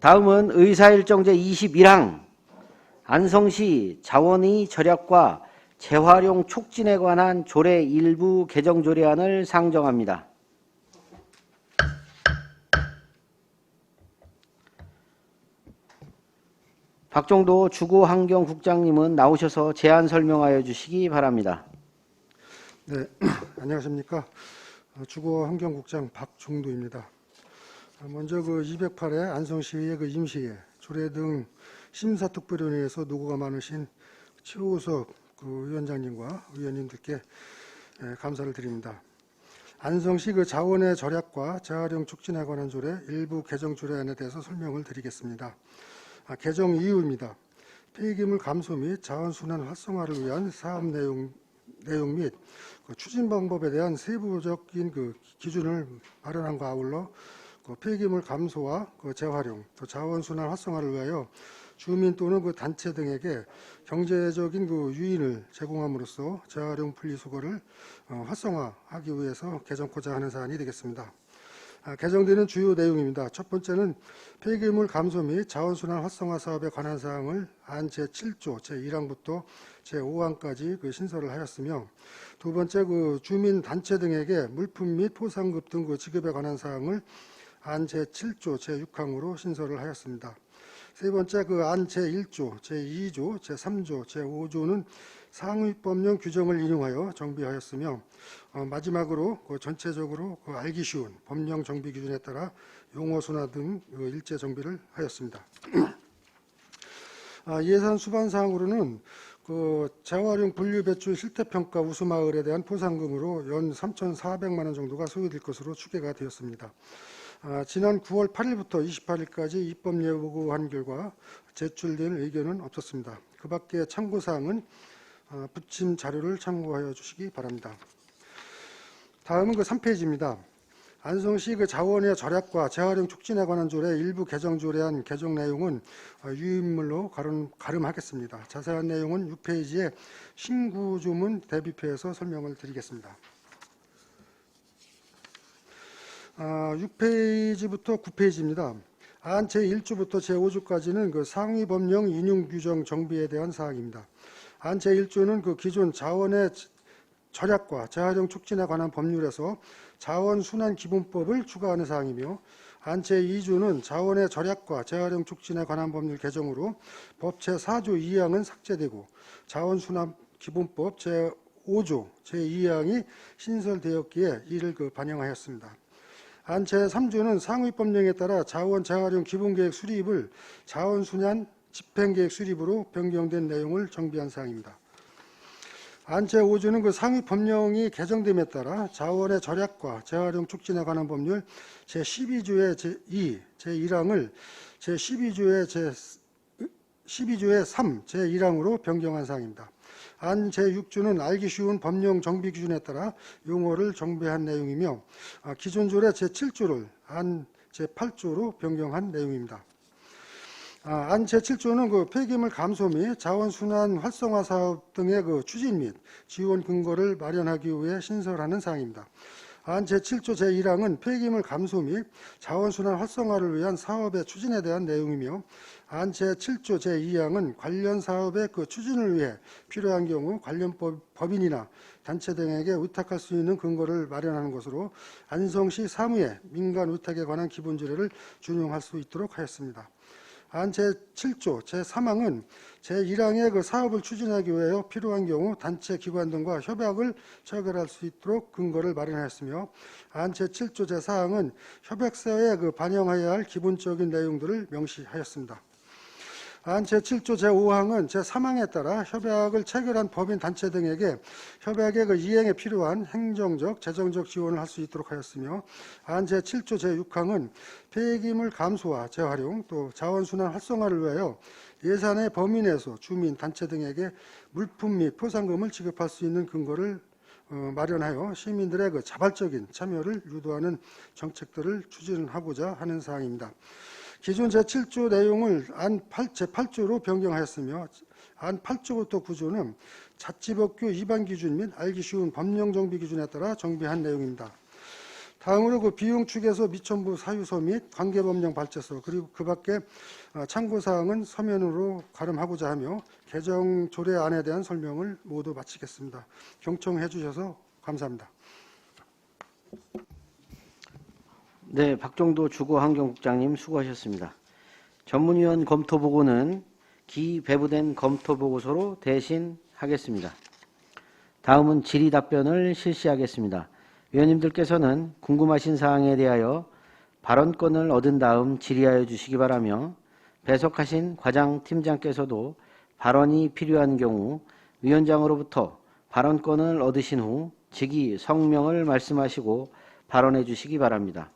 다음은 의사일정 제21항 안성시 자원의 절약과 재활용 촉진에 관한 조례 일부 개정 조례안을 상정합니다. 박종도 주거환경국장님은 나오셔서 제안 설명하여 주시기 바랍니다. 네, 안녕하십니까. 주거환경국장 박종도입니다. 먼저 208회 안성시의 임시회, 조례 등 심사특별위원회에서 노고가 많으신 최우석 위원장님과 의원님들께 감사를 드립니다. 안성시 자원의 절약과 재활용 촉진에 관한 조례 일부 개정 조례안에 대해서 설명을 드리겠습니다. 개정 이유입니다. 폐기물 감소 및 자원순환 활성화를 위한 사업 내용 및 추진 방법에 대한 세부적인 기준을 마련함과 아울러 폐기물 감소와 재활용, 또 자원순환 활성화를 위하여 주민 또는 단체 등에게 경제적인 유인을 제공함으로써 재활용 분리수거를 활성화하기 위해서 개정코자 하는 사안이 되겠습니다. 개정되는 주요 내용입니다. 첫 번째는 폐기물 감소 및 자원순환 활성화 사업에 관한 사항을 안 제7조 제1항부터 제5항까지 신설을 하였으며, 두 번째 주민 단체 등에게 물품 및 포상급 등 지급에 관한 사항을 안 제7조 제6항으로 신설을 하였습니다. 세 번째 안 제1조 제2조 제3조 제5조는 상위법령 규정을 인용하여 정비하였으며, 마지막으로 전체적으로 알기 쉬운 법령 정비 기준에 따라 용어 순화 등 일제 정비를 하였습니다. 예산 수반 사항으로는 재활용 분류 배출 실태평가 우수마을에 대한 포상금으로 연 3,400만 원 정도가 소요될 것으로 추계가 되었습니다. 지난 9월 8일부터 28일까지 입법 예고한 결과 제출된 의견은 없었습니다. 그 밖에 참고사항은 부침 자료를 참고하여 주시기 바랍니다. 다음은 3페이지입니다. 안성시 자원의 절약과 재활용 촉진에 관한 조례 일부 개정 조례안 개정 내용은 유인물로 가름하겠습니다. 자세한 내용은 6페이지에 신구조문 대비표에서 설명을 드리겠습니다. 6페이지부터 9페이지입니다. 안 제1조부터 제5조까지는 상위 법령 인용 규정 정비에 대한 사항입니다. 안 제1조는 기존 자원의 절약과 재활용 촉진에 관한 법률에서 자원순환기본법을 추가하는 사항이며, 안 제2조는 자원의 절약과 재활용 촉진에 관한 법률 개정으로 법 제4조 2항은 삭제되고 자원순환기본법 제5조 제2항이 신설되었기에 이를 반영하였습니다. 안 제3조는 상위법령에 따라 자원 재활용 기본계획 수립을 자원순환 집행계획 수립으로 변경된 내용을 정비한 사항입니다. 안 제5조는 상위법령이 개정됨에 따라 자원의 절약과 재활용 촉진에 관한 법률 제12조의 제2, 제1항을 제12조의 3, 제1항으로 변경한 사항입니다. 안 제6조는 알기 쉬운 법령 정비 기준에 따라 용어를 정비한 내용이며, 기존 조례 제7조를 안 제8조로 변경한 내용입니다. 안 제7조는 폐기물 감소 및 자원순환 활성화 사업 등의 추진 및 지원 근거를 마련하기 위해 신설하는 사항입니다. 안 제7조 제1항은 폐기물 감소 및 자원순환 활성화를 위한 사업의 추진에 대한 내용이며, 안 제7조 제2항은 관련 사업의 추진을 위해 필요한 경우 관련 법인이나 단체 등에게 의탁할 수 있는 근거를 마련하는 것으로 안성시 사무의 민간 의탁에 관한 기본조례를 준용할 수 있도록 하였습니다. 안 제7조 제3항은 제1항의 사업을 추진하기 위하여 필요한 경우 단체 기관 등과 협약을 체결할 수 있도록 근거를 마련하였으며, 안 제7조 제4항은 협약서에 반영해야 할 기본적인 내용들을 명시하였습니다. 안 제7조 제5항은 제3항에 따라 협약을 체결한 법인 단체 등에게 협약의 이행에 필요한 행정적, 재정적 지원을 할 수 있도록 하였으며, 안 제7조 제6항은 폐기물 감소와 재활용, 또 자원순환 활성화를 위하여 예산의 범위 내에서 주민 단체 등에게 물품 및 포상금을 지급할 수 있는 근거를 마련하여 시민들의 자발적인 참여를 유도하는 정책들을 추진하고자 하는 사항입니다. 기존 제7조 내용을 안 제8조로 변경하였으며, 안 8조부터 9조는 자치법규 위반 기준 및 알기 쉬운 법령 정비 기준에 따라 정비한 내용입니다. 다음으로 그 비용 축에서 미천부 사유서 및 관계법령 발제서 그리고 그 밖에 참고사항은 서면으로 가름하고자 하며 개정 조례안에 대한 설명을 모두 마치겠습니다. 경청해 주셔서 감사합니다. 네, 박종도 주거환경국장님 수고하셨습니다. 전문위원 검토 보고는 기배부된 검토 보고서로 대신하겠습니다. 다음은 질의 답변을 실시하겠습니다. 위원님들께서는 궁금하신 사항에 대하여 발언권을 얻은 다음 질의하여 주시기 바라며 배석하신 과장팀장께서도 발언이 필요한 경우 위원장으로부터 발언권을 얻으신 후 직위 성명을 말씀하시고 발언해 주시기 바랍니다.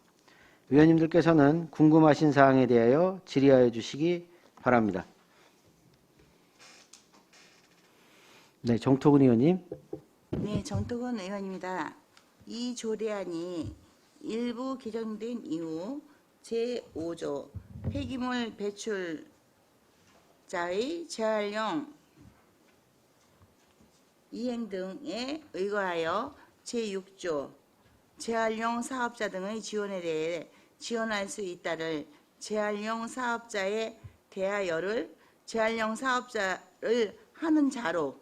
위원님들께서는 궁금하신 사항에 대하여 질의하여 주시기 바랍니다. 네, 정토근 의원님. 네, 정토근 의원입니다. 이 조례안이 일부 개정된 이후 제5조 폐기물 배출자의 재활용 이행 등에 의거하여 제6조 재활용 사업자 등의 지원에 대해 지원할 수 있다를 재활용 사업자에 대하여를 재활용 사업자를 하는 자로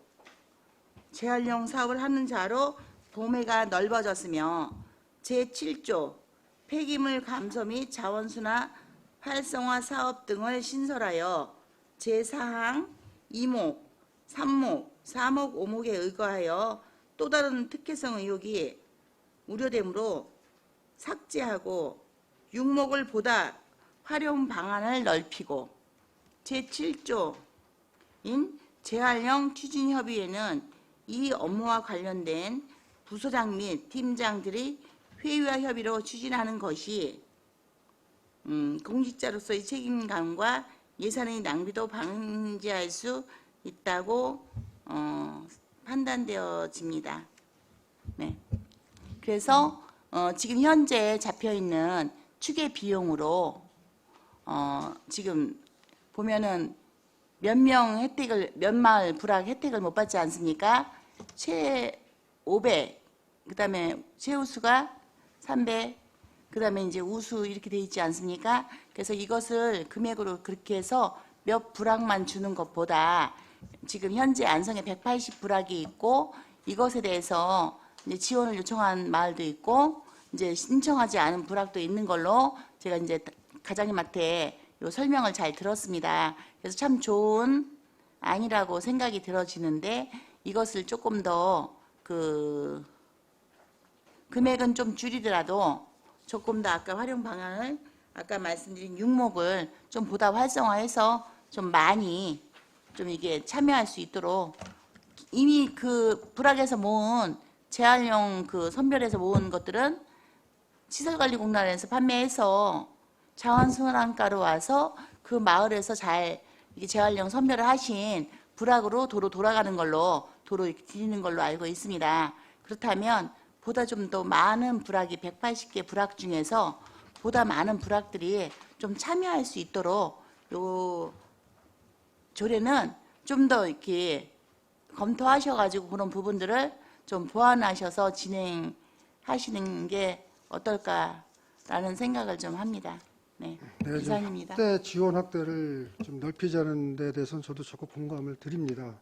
재활용 사업을 하는 자로 범위가 넓어졌으며 제7조 폐기물 감소 및 자원순화 활성화 사업 등을 신설하여 제4항 2목, 3목, 4목, 5목에 의거하여 또 다른 특혜성 의혹이 우려되므로 삭제하고 6목을 보다 활용 방안을 넓히고 제7조인 재활용 추진협의회는 이 업무와 관련된 부서장 및 팀장들이 회의와 협의로 추진하는 것이 공직자로서의 책임감과 예산의 낭비도 방지할 수 있다고 판단되어집니다. 네. 그래서 지금 현재 잡혀있는 추계 비용으로 지금 보면은 몇 마을 불악 혜택을 못 받지 않습니까? 최 500, 그 다음에 최우수가 300, 그 다음에 이제 우수 이렇게 돼 있지 않습니까? 그래서 이것을 금액으로 그렇게 해서 몇 불악만 주는 것보다 지금 현재 안성에 180 불악이 있고 이것에 대해서 이제 지원을 요청한 마을도 있고 이제 신청하지 않은 불악도 있는 걸로 제가 이제 과장님한테 요 설명을 잘 들었습니다. 그래서 참 좋은 안이라고 생각이 들어지는데 이것을 조금 더 그 금액은 좀 줄이더라도 조금 더 아까 활용 방안을 아까 말씀드린 6목을 좀 보다 활성화해서 좀 많이 좀 이게 참여할 수 있도록 이미 그 불악에서 모은 재활용 그 선별해서 모은 것들은 시설관리공단에서 판매해서 자원순환가로 와서 그 마을에서 잘 이게 재활용 선별을 하신 불악으로 도로 돌아가는 걸로 도로 이렇게 드리는 걸로 알고 있습니다. 그렇다면 보다 좀 더 많은 불악이 180개 불악 중에서 보다 많은 불악들이 좀 참여할 수 있도록 요 조례는 좀 더 이렇게 검토하셔가지고 그런 부분들을 좀 보완하셔서 진행하시는 게 어떨까라는 생각을 좀 합니다. 네, 네, 이상입니다. 확대 지원 확대를 좀 넓히자는 데 대해서는 저도 적극 공감을 드립니다.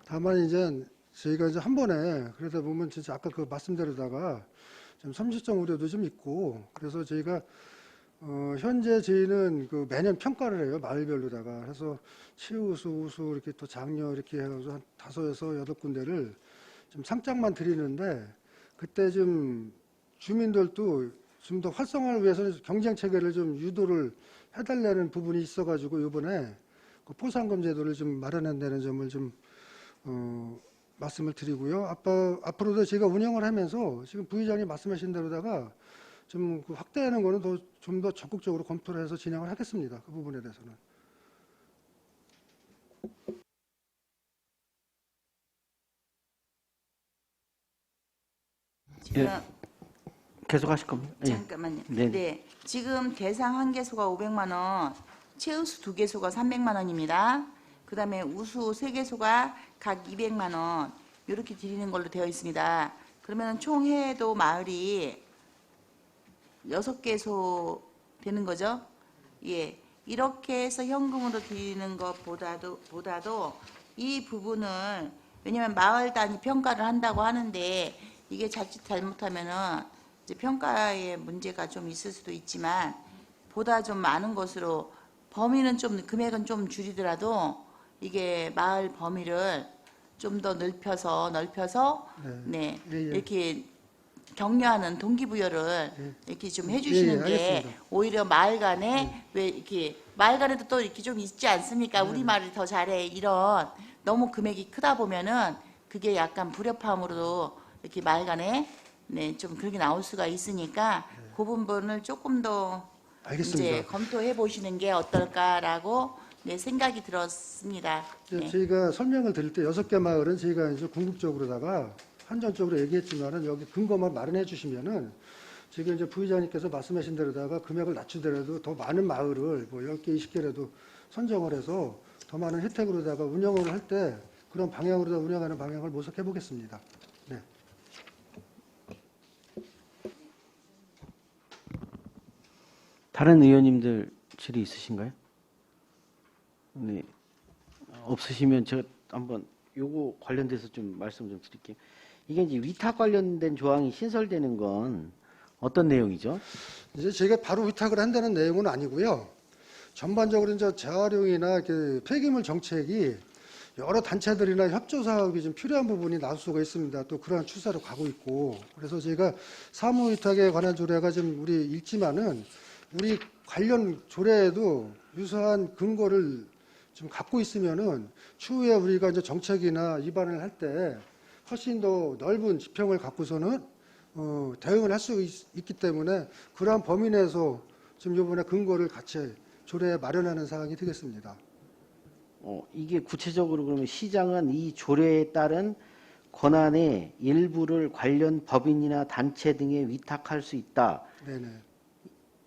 다만 이제 저희가 이제 한 번에 그러다 보면 진짜 아까 그 말씀대로다가 좀 섬시성 우려도 좀 있고 그래서 저희가 현재 저희는 그 매년 평가를 해요 마을별로다가 그래서 최우수 우수 이렇게 또 장려 이렇게 해서 한 5에서 8군데를 좀 상장만 드리는데 그때 좀 주민들도 좀 더 활성화를 위해서는 경쟁 체계를 좀 유도를 해달라는 부분이 있어가지고 이번에 그 포상금 제도를 좀 마련한다는 점을 좀 말씀을 드리고요. 앞으로도 제가 운영을 하면서 지금 부의장이 말씀하신 대로다가 좀 그 확대하는 거는 좀 더 적극적으로 검토를 해서 진행을 하겠습니다. 그 부분에 대해서는. 지금 계속 하실 겁니다. 예. 잠깐만요. 네. 네, 지금 대상 한 개소가 500만 원, 최우수 2개소가 300만 원입니다. 그 다음에 우수 3개소가 각 200만 원 이렇게 드리는 걸로 되어 있습니다. 그러면 총 해도 마을이 6개소 되는 거죠. 예. 이렇게 해서 현금으로 드리는 것보다도 이 부분을, 왜냐면 마을 단위 평가를 한다고 하는데 이게 자칫 잘못하면은 이제 평가에 문제가 좀 있을 수도 있지만 보다 좀 많은 것으로 범위는 좀 금액은 좀 줄이더라도 이게 마을 범위를 좀 더 넓혀서 네, 예, 예. 이렇게 격려하는 동기부여를 이렇게 좀 예, 해주시는 예, 게 알겠습니다. 오히려 마을 간에 왜 이렇게 마을 간에도 또 이렇게 좀 있지 않습니까? 우리 마을이 더 잘해 이런 너무 금액이 크다 보면은 그게 약간 불협화음으로 이렇게 마을 간에 네, 좀 그렇게 나올 수가 있으니까 그 부분을 조금 더 알겠습니다. 이제 검토해 보시는 게 어떨까라고 네, 생각이 들었습니다. 네. 저희가 설명을 드릴 때 6개 마을은 저희가 이제 궁극적으로다가 한전적으로 얘기했지만은 여기 근거만 마련해 주시면은 지금 이제 부의장님께서 말씀하신 대로다가 금액을 낮추더라도 더 많은 마을을 뭐 10개, 20개라도 선정을 해서 더 많은 혜택으로다가 운영을 할 때 그런 방향으로 운영하는 방향을 모색해 보겠습니다. 네. 다른 의원님들 질의 있으신가요? 네. 없으시면 제가 한번 요거 관련돼서 좀 말씀 좀 드릴게요. 이게 이제 위탁 관련된 조항이 신설되는 건 어떤 내용이죠? 이제 제가 바로 위탁을 한다는 내용은 아니고요. 전반적으로 이제 재활용이나 그 폐기물 정책이 여러 단체들이나 협조 사업이 좀 필요한 부분이 나올 수가 있습니다. 또 그러한 추세로 가고 있고. 그래서 제가 사무 위탁에 관한 조례가 좀 우리 읽지만은 우리 관련 조례에도 유사한 근거를 좀 갖고 있으면은 추후에 우리가 이제 정책이나 위반을 할 때 훨씬 더 넓은 지평을 갖고서는 대응을 할 수 있기 때문에 그러한 범위 내에서 지금 이번에 근거를 같이 조례에 마련하는 사항이 되겠습니다. 이게 구체적으로 그러면 시장은 이 조례에 따른 권한의 일부를 관련 법인이나 단체 등에 위탁할 수 있다. 네네.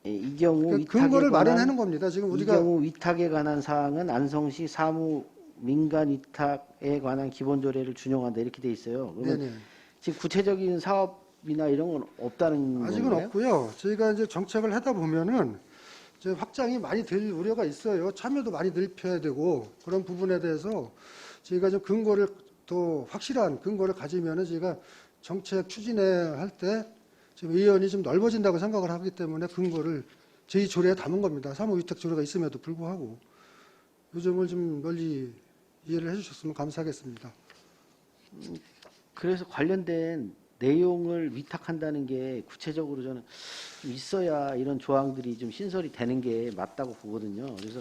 이 경우 그 위탁에 근거를 관한 마련하는 겁니다. 지금 이 우리가 경우 위탁에 관한 사항은 안성시 사무 민간 위탁에 관한 기본 조례를 준용한다 이렇게 돼 있어요. 그러면 네네. 지금 구체적인 사업이나 이런 건 없다는 아직은 건가요? 없고요. 저희가 이제 정책을 하다 보면은 이제 확장이 많이 될 우려가 있어요. 참여도 많이 넓혀야 되고 그런 부분에 대해서 저희가 좀 근거를 더 확실한 근거를 가지면은 저희가 정책 추진해 할 때 지금 의원이 좀 넓어진다고 생각을 하기 때문에 근거를 저희 조례에 담은 겁니다. 사무위탁 조례가 있음에도 불구하고 이 점을 좀 널리 이해를 해주셨으면 감사하겠습니다. 그래서 관련된 내용을 위탁한다는 게 구체적으로 저는 좀 있어야 이런 조항들이 좀 신설이 되는 게 맞다고 보거든요. 그래서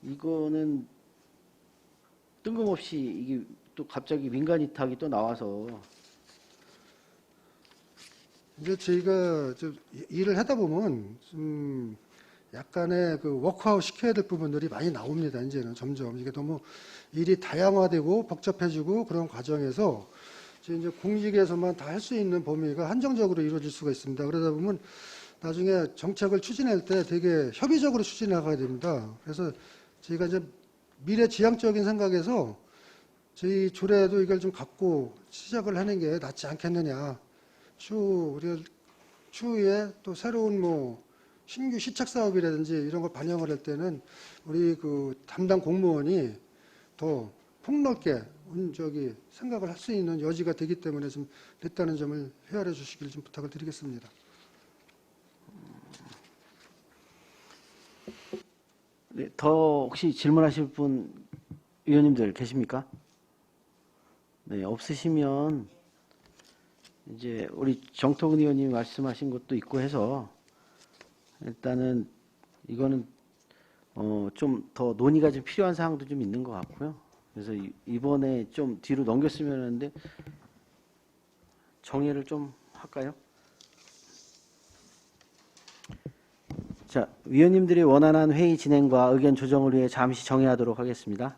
이거는 뜬금없이 이게 또 갑자기 민간 위탁이 또 나와서 이제 저희가 좀 일을 하다 보면 좀 약간의 그 워크아웃 시켜야 될 부분들이 많이 나옵니다. 이제는 점점 이게 너무 일이 다양화되고 복잡해지고 그런 과정에서 이제 공직에서만 다 할 수 있는 범위가 한정적으로 이루어질 수가 있습니다. 그러다 보면 나중에 정책을 추진할 때 되게 협의적으로 추진해 나가야 됩니다. 그래서 저희가 이제 미래지향적인 생각에서 저희 조례도 이걸 좀 갖고 시작을 하는 게 낫지 않겠느냐. 추후에 또 새로운 뭐 신규 시착 사업이라든지 이런 걸 반영을 할 때는 우리 그 담당 공무원이 더 폭넓게 생각을 할 수 있는 여지가 되기 때문에 좀 됐다는 점을 헤아려 주시길 좀 부탁을 드리겠습니다. 네, 더 혹시 질문하실 분 의원님들 계십니까? 네, 없으시면 이제 우리 정토근 의원님이 말씀하신 것도 있고 해서 일단은 이거는 좀 더 논의가 좀 필요한 사항도 좀 있는 것 같고요. 그래서 이번에 좀 뒤로 넘겼으면 하는데 정리를 좀 할까요? 자, 위원님들이 원활한 회의 진행과 의견 조정을 위해 잠시 정의하도록 하겠습니다.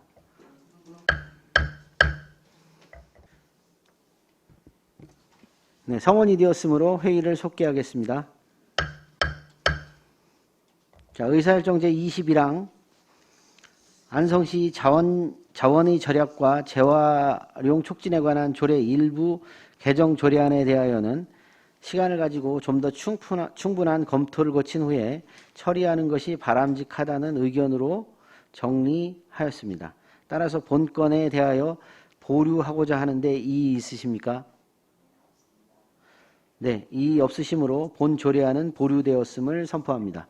네, 성원이 되었으므로 회의를 속개하겠습니다. 자, 의사일정 제21항 안성시 자원의 절약과 재활용 촉진에 관한 조례 일부 개정 조례안에 대하여는 시간을 가지고 좀 더 충분한 검토를 거친 후에 처리하는 것이 바람직하다는 의견으로 정리하였습니다. 따라서 본건에 대하여 보류하고자 하는데 이의 있으십니까? 네, 이의 없으시므로 본 조례안은 보류되었음을 선포합니다.